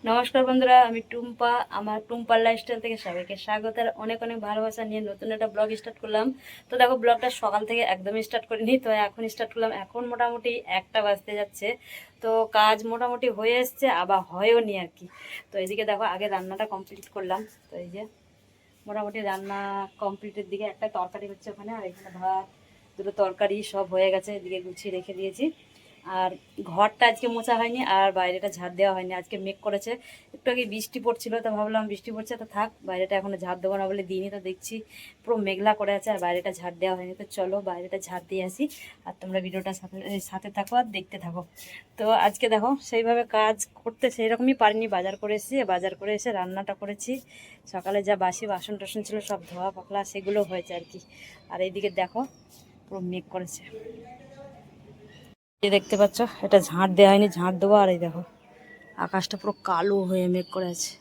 নমস্কার বন্ধুরা, আমি টুম্পা। আমার টুম্পার লাইফস্টাইল থেকে সবাইকে স্বাগত আর অনেক অনেক ভালোবাসা নিয়ে নতুন একটা ব্লগ স্টার্ট করলাম। তো দেখো, ব্লগটা সকাল থেকে একদমই স্টার্ট করিনি, তো এখন স্টার্ট করলাম। এখন মোটামুটি 1টা বাজতে যাচ্ছে। তো কাজ মোটামুটি হয়ে এসছে, আবার হয়েও নি আর কি। তো এদিকে দেখো, আগে রান্নাটা কমপ্লিট করলাম। তো এই যে মোটামুটি রান্না কমপ্লিটের দিকে, একটা তরকারি হচ্ছে ওখানে, আর এখানে ভাত, দুটো তরকারি সব হয়ে গেছে, এদিকে গুছিয়ে রেখে দিয়েছি। আর ঘরটা আজকে মোছা হয়নি, আর বাইরেটা ঝাড় দেওয়া হয়নি। আজকে মেঘ করেছে, একটু আগে বৃষ্টি পড়ছিল, তো ভাবলাম বৃষ্টি পড়ছে তো থাক, বাইরেটা এখনো ঝাড় দেবো না বলে দিইনি। তো দেখছি পুরো মেঘলা করে আছে, আর বাইরেটা ঝাড় দেওয়া হয়নি। তো চলো বাইরেটা ঝাড় দিয়ে আসি, আর তোমরা ভিডিওটা সাথে সাথে থাকো আর দেখতে থাকো। তো আজকে দেখো, সেইভাবে কাজ করতে সেই রকমই পারিনি। বাজার করে এসেছি, বাজার করে এসে রান্নাটা করেছি। সকালে যা বাসি বাসন টাসন ছিল সব ধোয়া পাকলা, সেগুলো হয়েছে আর কি। আর এইদিকে দেখো, পুরো মেঘ করেছে। এই দেখতে পাচ্ছ, এটা ঝাঁট দেওয়া হয়নি, ঝাঁট দেবো। আর এই দেখো, আকাশটা পুরো কালো হয়ে মেঘ করে আছে।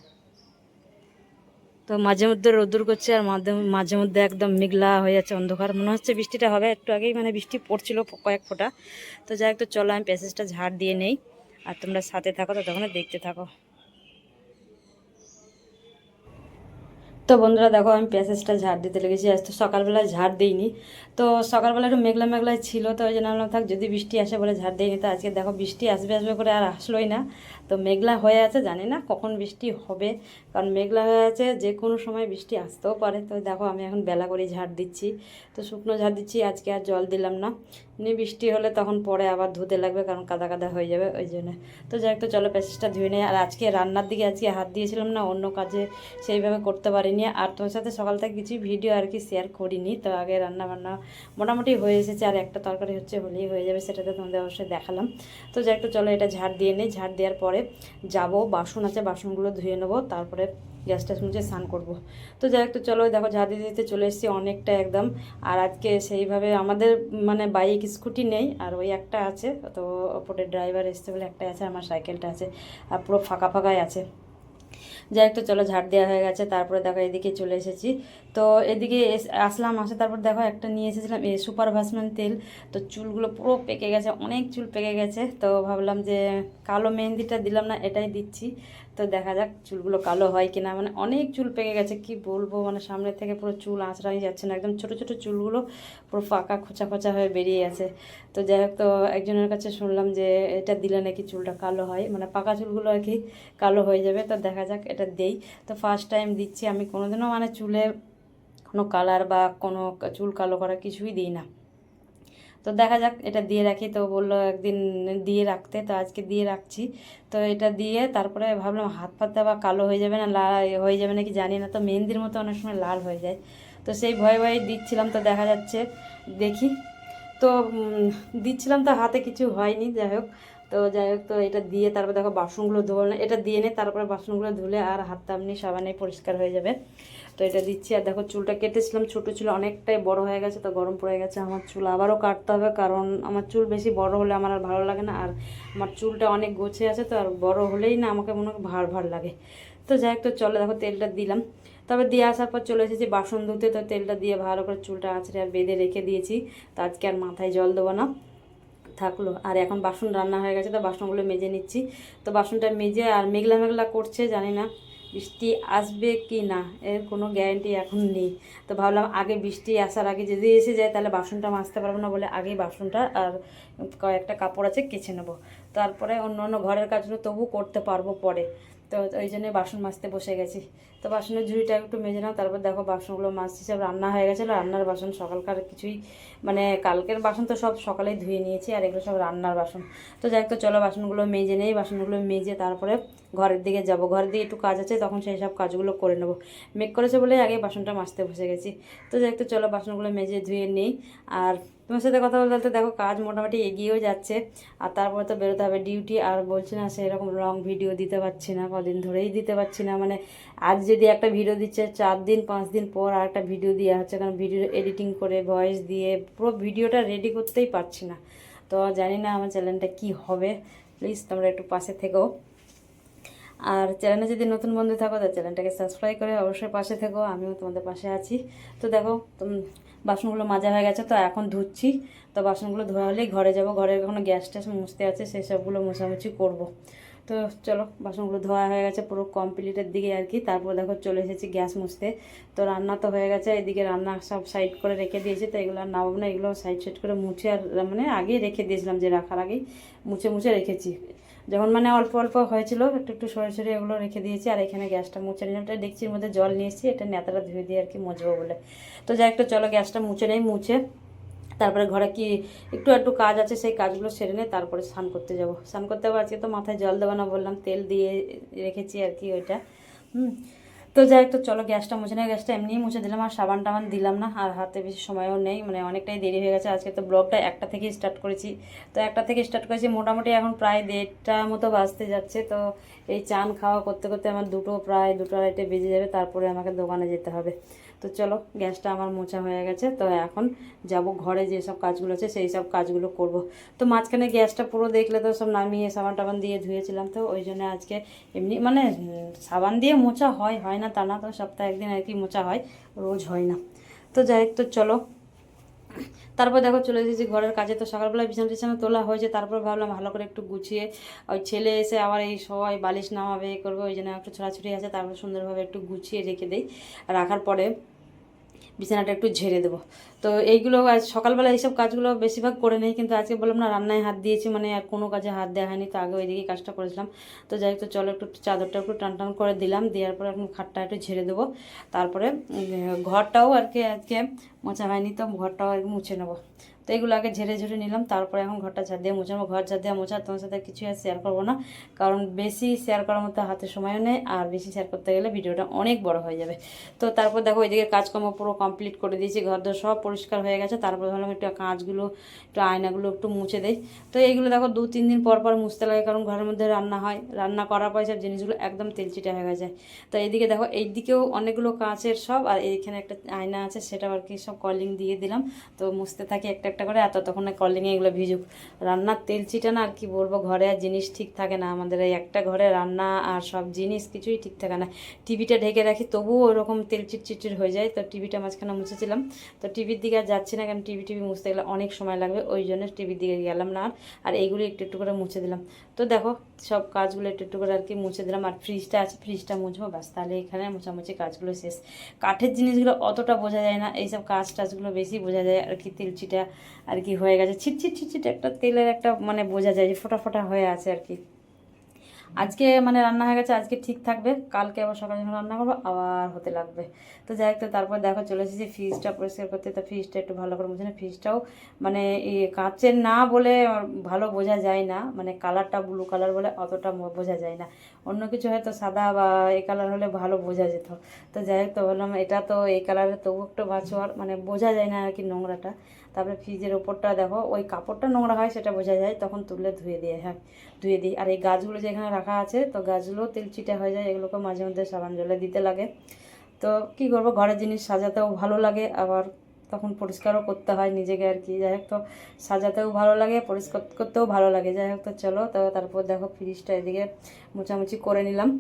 তো মাঝে মধ্যে রোদ্দুর করছে, আর মাঝে মাঝে মধ্যে একদম মেঘলা হয়ে যাচ্ছে, অন্ধকার। মনে হচ্ছে বৃষ্টিটা হবে, একটু আগেই মানে বৃষ্টি পড়ছিল কয়েক ফোঁটা। তো যাই একটু চলো, আমি প্যাসেজটা ঝাড় দিয়ে নেই, আর তোমরা সাথে থাকো, তো তখন দেখতে থাকো। তো বন্ধুরা দেখো, আমি প্যাসেজটা ঝাড় দিতে লেগেছি। আজ তো সকালবেলায় ঝাড় দিইনি, তো সকালবেলা একটু মেঘলা মেঘলাই ছিল, তো ওই জন্য ভাবলাম থাক, যদি বৃষ্টি আসে বলে ঝাড় দিইনি। তো আজকে দেখো, বৃষ্টি আসবে আসবে করে আর আসলোই না। তো মেঘলা হয়ে আছে, জানি না কখন বৃষ্টি হবে, কারণ মেঘলা হয়ে আছে, যে কোনো সময় বৃষ্টি আসতেও পারে। তো দেখো, আমি এখন বেলা করে ঝাড় দিচ্ছি, তো শুকনো ঝাড় দিচ্ছি, আজকে আর জল দিলাম না। এমনি বৃষ্টি হলে তখন পরে আবার ধুতে লাগবে, কারণ কাদা কাদা হয়ে যাবে ওই জন্য। তো যাই একটু চলো প্যাসেজটা ধুয়ে নেই। আর আজকে রান্নার দিকে আজকে হাত দিয়েছিলাম না, অন্য কাজে সেইভাবে করতে পারিনি। আর তোমার সাথে সকাল থেকে কিছু ভিডিও আর কি শেয়ার করিনি। তো আগে রান্না বান্না মোটামুটি হয়ে এসেছে, আর একটা তরকারি হচ্ছে, হলেই হয়ে যাবে, সেটাতে তোমাদের অবশ্যই দেখালাম। তো যাই একটু চলো, এটা ঝাড় দিয়ে নিই। ঝাড় দেওয়ার পরে যাব, বাসন আছে, বাসনগুলো ধুয়ে নেবো, তারপরে গ্যাস ট্যাস মুছে স্নান করবো। তো যাই একটু চলো, দেখো ঝাড় দিতে দিতে চলে এসেছি অনেকটা একদম। আর আজকে সেইভাবে আমাদের মানে বাইক স্কুটি নেই, আর ওই একটা আছে, তো ওপরে ড্রাইভার এসছে বলে একটাই আছে, আমার সাইকেলটা আছে, আর পুরো ফাঁকা ফাঁকাই আছে। যাই একটু চলো, ঝাড় দেওয়া হয়ে গেছে, তারপরে দেখো এদিকে চলে এসেছি। তো এদিকে আসলাম, আসে তারপর দেখো একটা নিয়ে এসেছিলাম সুপার ভাসমান তেল। তো চুলগুলো পুরো পেকে গেছে, অনেক চুল পেকে গেছে। তো ভাবলাম যে কালো মেহেন্দিটা দিলাম না, এটাই দিচ্ছি। তো দেখা যাক চুলগুলো কালো হয় কিনা, মানে অনেক চুল পেকে গেছে, কি বলবো, মানে সামনে থেকে পুরো চুল আঁচড়াই যাচ্ছে না, একদম ছোট ছোট চুলগুলো পুরো ফাঁকা খোঁচা খোঁচা হয়ে বেরিয়ে আছে। তো যাই হোক, তো একজনের কাছে শুনলাম যে এটা দিলে নাকি চুলটা কালো হয়, মানে পাকা চুলগুলো আর কি কালো হয়ে যাবে। তো দেখা যাক, এটা দেই। তো ফার্স্ট টাইম দিচ্ছি, আমি কোনোদিনও মানে চুলে কোনো কালার বা কোনো চুল কালো করা কিছুই দিই না। তো দেখা যাক, এটা দিয়ে রাখি। তো বললো একদিন দিয়ে রাখতে, তো আজকে দিয়ে রাখছি। তো এটা দিয়ে তারপরে ভাবলাম হাত পাতে বা কালো হয়ে যাবে না, লাল হয়ে যাবে নাকি জানি না, তো মেহেন্দির মতো অনেক সময় লাল হয়ে যায়। তো সেই ভয়ে ভয়ে দিচ্ছিলাম, তো দেখা যাচ্ছে, দেখি। তো দিচ্ছিলাম, তো হাতে কিছু হয়নি। যাই হোক, তো এটা দিয়ে তারপর দেখো বাসনগুলো ধোয়া না, এটা দিয়ে নে, তারপরে বাসনগুলো ধুলে আর হাতটা এমনি সাবানে পরিষ্কার হয়ে যাবে। তো এটা দিচ্ছি। আর দেখো, চুলটা কেটেছিলাম, ছোটো ছিল, অনেকটাই বড় হয়ে গেছে, তো গরম পড়ে গেছে। আমার চুল আবারও কাটতে হবে, কারণ আমার চুল বেশি বড় হলে আমার আর ভালো লাগে না, আর আমার চুলটা অনেক গোছে আছে, তো আর বড় হলেই না আমাকে মনে হয় ভার ভার লাগে। তো যাই হোক, তো চলো, দেখো তেলটা দিলাম। তবে দিয়ে আসার পর চলে এসেছি বাসন ধুতে। তো তেলটা দিয়ে ভালো করে চুলটা আঁচড়ে আর বেঁধে রেখে দিয়েছি। তো আজকে আর মাথায় জল দেবো না, থাকলো। আর এখন বাসন রান্না হয়ে গেছে, তো বাসনগুলো মেজে নিচ্ছি। তো বাসনটা মেজে, আর মেঘলা মেঘলা করছে, জানি না বৃষ্টি আসবে কি না, এর কোনো গ্যারান্টি এখন নেই। তো ভাবলাম আগে বৃষ্টি আসার আগে যদি এসে যায়, তাহলে বাসনটা মাজতে পারবো না বলে আগেই বাসনটা আর কয়েকটা কাপড় আছে কেচে নেবো। তারপরে অন্য অন্য ঘরের কাজগুলো তবু করতে পারবো পরে। তো ওই জন্যই বাসন মাজতে বসে গেছি। তো বাসনের ঝুড়িটা একটু মেজে নাও, তারপর দেখো বাসনগুলো মাজছি। সব রান্না হয়ে গেছিলো, রান্নার বাসন সকালকার কিছুই, মানে কালকের বাসন তো সব সকালেই ধুয়ে নিয়েছি, আর এগুলো সব রান্নার বাসন। তো যাই হোক, তো চলো বাসনগুলো মেজে নেই। বাসনগুলো মেজে তারপরে ঘরের দিকে যাব, ঘরের দিকে একটু কাজ আছে, তখন সেই সব কাজগুলো করে নেবো। মেঘ করেছে বলে আগে বাসনটা মাজতে বসে গেছি। তো যাই হোক, তো চলো বাসনগুলো মেজে ধুয়ে নেই। আর তোমার সাথে কথা বলতে বলতে দেখো কাজ মোটামুটি এগিয়েও যাচ্ছে। আর তারপরে তো বেরোতে হবে ডিউটি। আর বলছি না, সেরকম লং ভিডিও দিতে পারছি না, কদিন ধরেই দিতে পারছি না। মানে আজ যদি একটা ভিডিও দিচ্ছে, 4 দিন 5 দিন পর আর একটা ভিডিও দেওয়া হচ্ছে, কারণ ভিডিও এডিটিং করে ভয়েস দিয়ে পুরো ভিডিওটা রেডি করতেই পারছি না। তো জানি না আমার চ্যানেলটা কি হবে, প্লিজ তোমরা একটু পাশে থেকো। আর চ্যানেলে যদি নতুন বন্ধু থাকো, তো চ্যানেলটাকে সাবস্ক্রাইব করে অবশ্যই পাশে থেকো, আমিও তোমাদের পাশে আছি। তো দেখো, বাসনগুলো মাজা হয়ে গেছে, তো এখন ধুচ্ছি। তো বাসনগুলো ধোয়া হলেই ঘরে যাব, ঘরে এখনো গ্যাস ট্যাস মুছতে আছে, সেই সবগুলো মোছামুছি করবো। তো চলো বাসনগুলো ধোয়া হয়ে গেছে পুরো কমপ্লিটের দিকে আর কি। তারপর দেখো চলে এসেছি গ্যাস মুছতে। তো রান্না তো হয়ে গেছে, এদিকে রান্না সব সাইড করে রেখে দিয়েছি। তো এগুলো আর নামাবো না, এগুলো সাইড সাইড করে মুছে আর মানে আগে রেখে দিয়েছিলাম, যে রাখার আগেই মুছে রেখেছি। যখন মানে অল্প অল্প হয়েছিল একটু একটু সরে সরে এগুলো রেখে দিয়েছি। আর এখানে গ্যাসটা মুছে নিলাম, এটা ডেকচির মধ্যে জল নিয়ে এসেছি, এটা নেতাটা ধুয়ে দিয়ে আর কি মুছবো বলে। তো যাই একটু চলো গ্যাসটা মুছে নেই, মুছে তারপরে ঘরে কি একটু একটু কাজ আছে সেই কাজগুলো সেরে নিয়ে তারপরে স্নান করতে যাব। স্নান করতে যাবো, আজকে তো মাথায় জল দেবো না বললাম, তেল দিয়ে রেখেছি আর কি ওইটা। তো যাই তো চলো গ্যাসটা মুছে নেই, গ্যাসটা এমনিই মুছে দিলাম, আর সাবান টাবান দিলাম না। আর হাতে বেশি সময়ও নেই, মানে অনেকটাই দেরি হয়ে গেছে। আজকে তো ব্লগটা 1টা থেকে স্টার্ট করেছি, তো 1টা থেকে স্টার্ট করেছি, মোটামুটি এখন প্রায় 1:30টা মতো বাজতে যাচ্ছে। তো এই চান খাওয়া করতে করতে আমার প্রায় 2:30 বেজে যাবে, তারপরে আমাকে দোকানে যেতে হবে। তো চলো গ্যাসটা আমার মোছা হয়ে গেছে, তো এখন যাব ঘরে যেসব কাজগুলো আছে সেই সব কাজগুলো করব। তো মাঝখানে গ্যাসটা পুরো দেখলে তো সব নামিয়ে সাবান টাবান দিয়ে ধুয়েছিলাম, তো ওই জন্য আজকে এমনি মানে সাবান দিয়ে মোছা হয় না তা না, তো সপ্তাহে একদিন আর কি মোছা হয়, রোজ হয় না। তো যাই হোক, তো চলো তারপর দেখো চলে এসেছি ঘরের কাজে। তো সকালবেলা বিছানা টিছানা তোলা হয়েছে, তারপর ভাবলাম ভালো করে একটু গুছিয়ে, ওই ছেলে এসে আবার এই সবাই বালিশ নামাবে করবে, ওই জন্য একটু ছোড়াছুড়ি আছে, তারপর সুন্দরভাবে একটু গুছিয়ে রেখে দেই। রাখার পরে বিছানাটা একটু ঝেড়ে দেবো। তো এইগুলো আজ সকালবেলা এইসব কাজগুলো বেশিরভাগ করে নেই, কিন্তু আজকে বললাম না রান্নায় হাত দিয়েছি, মানে আর কোনো কাজে হাত দেওয়া হয়নি, তো আগে ওইদিকে কাজটা করেছিলাম। তো যাই হোক, তো চলো একটু চাদরটা একটু টান টান করে দিলাম, দেওয়ার পরে এখন খাটটা একটু ঝেড়ে দেবো। তারপরে ঘরটাও আর কি আজকে মোছা হয়নি, তো ঘরটাও আর কি মুছে নেবো। তো এগুলো আগে ঝেড়ে ঝেড়ে নিলাম, তারপরে এখন ঘরটা ঝাড় দিয়ে মুছাবো। ঘর ঝাড় দিয়ে মোছা তোমার সাথে কিছু আর শেয়ার করবো না, কারণ বেশি শেয়ার করার মতো হাতে সময়ও নেই, আর বেশি শেয়ার করতে গেলে ভিডিওটা অনেক বড় হয়ে যাবে। তো তারপর দেখো ওইদিকে কাজকর্ম পুরো কমপ্লিট করে দিয়েছি, ঘর দর সব পরিষ্কার হয়ে গেছে। তারপর ভাবলাম একটু কাঁচগুলো একটু আয়নাগুলো একটু মুছে দেয়। তো এইগুলো দেখো 2-3 দিন পর পর মুছতে লাগে, কারণ ঘরের মধ্যে রান্না হয়, রান্না করার পর সব জিনিসগুলো একদম তেলচিটা হয়ে যায়। তো এইদিকে দেখো এইদিকেও অনেকগুলো কাঁচের সব, আর এইখানে একটা আয়না আছে, সেটাও আর কি সব কলিং দিয়ে দিলাম। তো মুছতে থাকি একটা একটা করে, আর ততক্ষণ কলিংয়ে এগুলো ভিজুক। রান্নার তেলচিটা না আর কি বলবো, ঘরে আর জিনিস ঠিক থাকে না আমাদের, এই একটা ঘরে রান্না আর সব জিনিস কিছুই ঠিক থাকে না। টিভিটা ঢেকে রাখি তবুও ওরকম তেল চিটচিট হয়ে যায়। তো টিভিটা মাঝখানে মুছেছিলাম, তো টিভির দিকে আর যাচ্ছি না, কারণ টিভি মুছতে গেলে অনেক সময় লাগবে, ওই জন্য টিভির দিকে গেলাম না। আর এইগুলো একটু একটু করে মুছে দিলাম। তো দেখো সব কাজগুলো একটু একটু করে আর কি মুছে দিলাম। আর ফ্রিজটা আছে, ফ্রিজটা মুছবো ব্যাস, তাহলে এখানে মোছামুছি কাজগুলো শেষ। কাঠের জিনিসগুলো অতটা বোঝা যায় না, এইসব কাজ টাজগুলো বেশি বোঝা যায় আর কি। তেলচিটা আর কি হয়ে গেছে, ছিটছিট একটা তেলের একটা মানে বোঝা যায় যে ফোটা ফোটা হয়ে আছে আর কি। আজকে মানে রান্না হয়ে গেছে, আজকে ঠিক থাকবে, কালকে আবার সকালে যখন রান্না করবো আবার হতে লাগবে। তো যাই হোক, তো তারপর দেখো চলে এসেছি ফ্রিজটা পরিষ্কার করতে। তো ফ্রিজটা একটু ভালো করে মুছে না, ফ্রিজটাও মানে কাঁচের না বলে ভালো বোঝা যায় না, মানে কালারটা ব্লু কালার বলে অতটা বোঝা যায় না। অন্য কিছু হয়তো সাদা বা এই কালার হলে ভালো বোঝা যেত। তো যাই হোক, তো বললাম এটা তো এই কালারে তবু একটু বাঁচো, আর মানে বোঝা যায় না আর কি নোংরাটা। তারপরে ফ্রিজের ওপরটা দেখো, ওই কাপড়টা নোংরা হয় সেটা বোঝা যায়, তখন তুলে ধুয়ে দিয়ে ধুয়ে দিই। আর এই গাছগুলো যেখানে রাখা আছে, তো গাছগুলো তেলচিটা হয়ে যায়, এগুলোকে মাঝে মধ্যে সাবান জলে দিতে লাগে। তো কি করবো, ঘরের জিনিস সাজাতেও ভালো লাগে, আবার তখন পরিষ্কারও করতে হয় নিজেকে আর কি। যাই হোক, তো সাজাতেও ভালো লাগে, পরিষ্কার করতেও ভালো লাগে। যাই হোক, তো চলো, তো তারপর দেখো ফ্রিজটা এদিকে মোছামুছি করে নিলাম।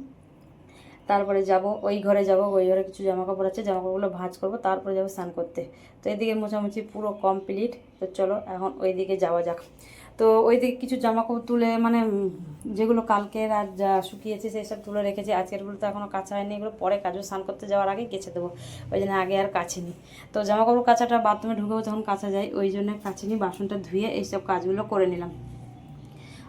তারপরে যাব ওই ঘরে, যাব ওই ঘরে কিছু জামা কাপড় আছে, জামা কাপড়গুলো ভাঁজ করবো, তারপরে যাবো স্নান করতে। তো এদিকে মোছামুছি পুরো কমপ্লিট। তো চলো এখন ওই দিকে যাওয়া যাক। তো ওই দিকে কিছু জামা কাপড় তুলে মানে যেগুলো কালকের আর যা শুকিয়েছে সেই সব তুলে রেখেছি, আজকেরগুলো তো এখনও কাঁচা হয়নি, এগুলো পরে কাজও স্নান করতে যাওয়ার আগে কেচে দেবো, ওই জন্য আগে আর কাচিনি। তো জামা কাপড় কাচাটা বাথরুমে ঢুকেও তখন কাচা যায়, ওই জন্য কাচিনি, বাসনটা ধুয়ে এইসব কাজগুলো করে নিলাম।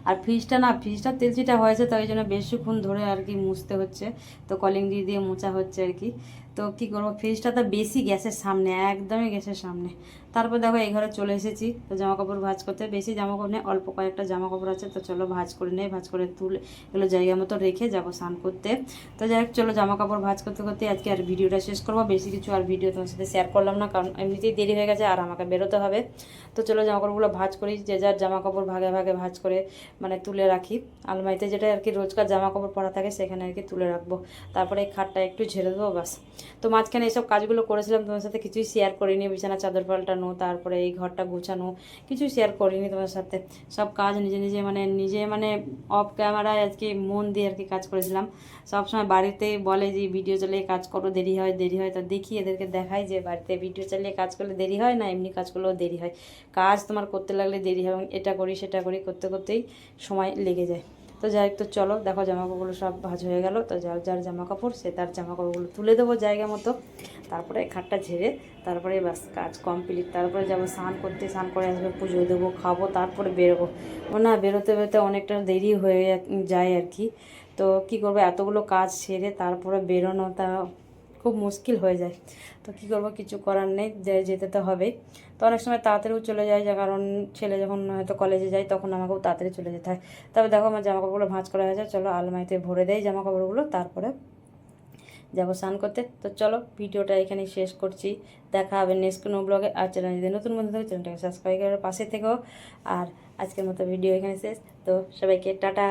আর ফ্রিজটা তেলচিটা হয়েছে, তো ওই জন্য বেশিক্ষণ ধরে আর কি মুছতে হচ্ছে, তো কলিং দিয়ে দিয়ে মোছা হচ্ছে আর কি। তো কী করবো, ফ্রিজটা তো বেশি গ্যাসের সামনে, একদমই গ্যাসের সামনে। তারপর দেখো এই ঘরে চলে এসেছি, তো জামা কাপড় ভাঁজ করতে। বেশি জামা কাপড় নেই, অল্প কয়েকটা জামা কাপড় আছে, তো চলো ভাঁজ করে নেই, ভাঁজ করে তুলে এগুলো জায়গা মতো রেখে যাবো স্নান করতে। তো যাই হোক, চলো জামা কাপড় ভাঁজ করতে করতে আজকে আর ভিডিওটা শেষ করবো। বেশি কিছু আর ভিডিও তোমার সাথে শেয়ার করলাম না, কারণ এমনিতেই দেরি হয়ে গেছে আর আমাকে বেরোতে হবে। তো চলো জামা কাপড়গুলো ভাঁজ করি, যে যার জামা কাপড় ভাগে ভাগে ভাঁজ করে মানে তুলে রাখি আলমারিতে, যেটা আর কি রোজকার জামা কাপড় পরা থাকে সেখানে আর কি তুলে রাখবো। তারপরে এই খাটটা একটু ঝেড়ে দেবো বাস। তো মাঝখানে এইসব কাজগুলো করেছিলাম, তোমার সাথে কিছুই শেয়ার করিনি, বিছানা চাদর পাল্টানো, তারপরে এই ঘরটা গোছানো, কিছুই শেয়ার করিনি তোমার সাথে। সব কাজ নিজে মানে অফ ক্যামেরায় আজকে মন দিয়ে আর কি কাজ করেছিলাম। সবসময় বাড়িতে বলে যে ভিডিও চালিয়ে কাজ করো, দেরি হয় দেরি হয়, তো দেখি এদেরকে দেখাই যে বাড়িতে ভিডিও চালিয়ে কাজ করলে দেরি হয় না, এমনি কাজ করলেও দেরি হয়। কাজ তোমার করতে লাগলে দেরি হয়, এবং এটা করি সেটা করি করতে করতেই সময় লেগে যায়। তো যাই হোক, তো চলো দেখো জামা কাপড়গুলো সব ভাঁজ হয়ে গেল। তো যার যার জামা কাপড় সে তার জামা কাপড়গুলো তুলে দেবো জায়গা মতো, তারপরে খাটটা ঝেড়ে তারপরে বাস কাজ কমপ্লিট। তারপরে যাবো স্নান করতে, স্নান করে আসবে, পুজো দেবো, খাবো, তারপরে বেরোবো। না বেরোতে বেরোতে অনেকটা দেরি হয়ে যায় আর কি। তো কী করবো, এতগুলো কাজ সেরে তারপরে বেরোনোটা খুব মুশকিল হয়ে যায়। তো কী করবো, কিছু করার নেই, যেতে তো হবেই। তো অনেক সময় তাড়াতাড়িও চলে যায়, যে কারণ ছেলে যখন হয়তো কলেজে যায় তখন আমাকেও তাড়াতাড়ি চলে যেতে হয়। তবে দেখো আমার জামা কাপড়গুলো ভাঁজ করা হয়েছে, চলো আলমারিতে ভরে দেয় জামা কাপড়গুলো, তারপরে যাবো স্নান করতে। তো চলো ভিডিওটা এখানেই শেষ করছি, দেখা হবে নেক্সট কোনো ব্লগে। আর চ্যানেল যদি নতুন বন্ধু থাকে চ্যানেলটাকে সাবস্ক্রাইব করার পাশে থেকো। আর আজকের মতো ভিডিও এখানে শেষ। তো সবাইকে টাটা।